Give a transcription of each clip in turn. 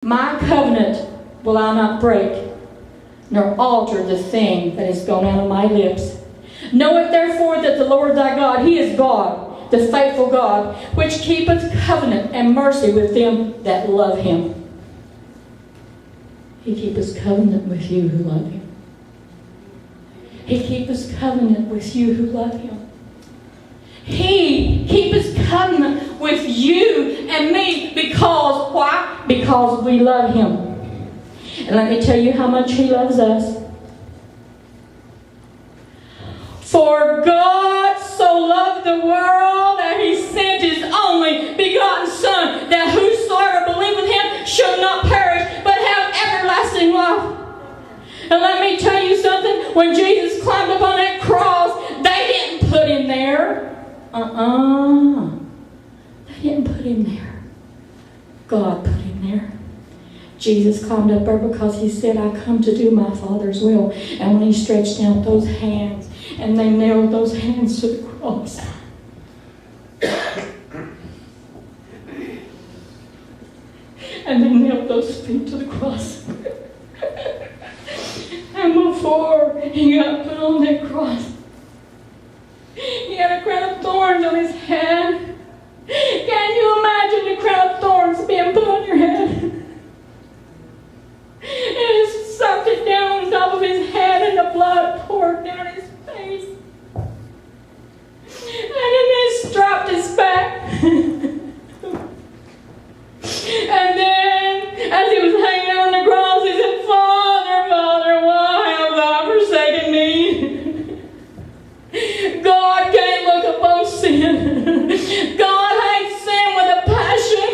My covenant will I not break, nor alter the thing that is gone out of my lips. Know it therefore that the Lord thy God, He is God, the faithful God, which keepeth covenant and mercy with them that love Him. He keepeth covenant with you who love Him. He keepeth covenant with you who love Him. He keepeth covenant with you and me because, why? Because we love Him. And let me tell you how much He loves us. For God so loved the world that He sent His only begotten Son, that whosoever believeth Him shall not perish, but have everlasting life. And let me tell you something. When Jesus climbed up on that cross, they didn't put Him there. They didn't put Him there. God put Him there. Jesus climbed up there because He said, I come to do my Father's will. And when He stretched out those hands, and they nailed those hands to the cross. And they nailed those feet to the cross. And before He got put on that cross, He had a crown of thorns on His head. Can you imagine the crown of thorns being put on your head? And He sucked it down on top of His head, and the blood poured down His face. And then they strapped His back. And then, as He was hanging on the cross, He said, Father, Father, why have Thou forsaken me? God can't look upon sin. God hates sin with a passion.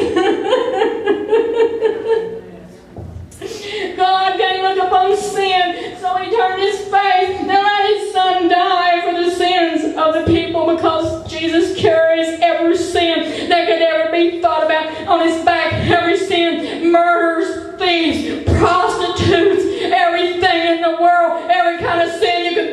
God can't look upon sin. So He turned His face and let His Son die for the sins of the people, because Jesus carries every sin that could ever be thought about on His back. Every sin, murders, thieves, prostitutes, everything in the world, every kind of sin you could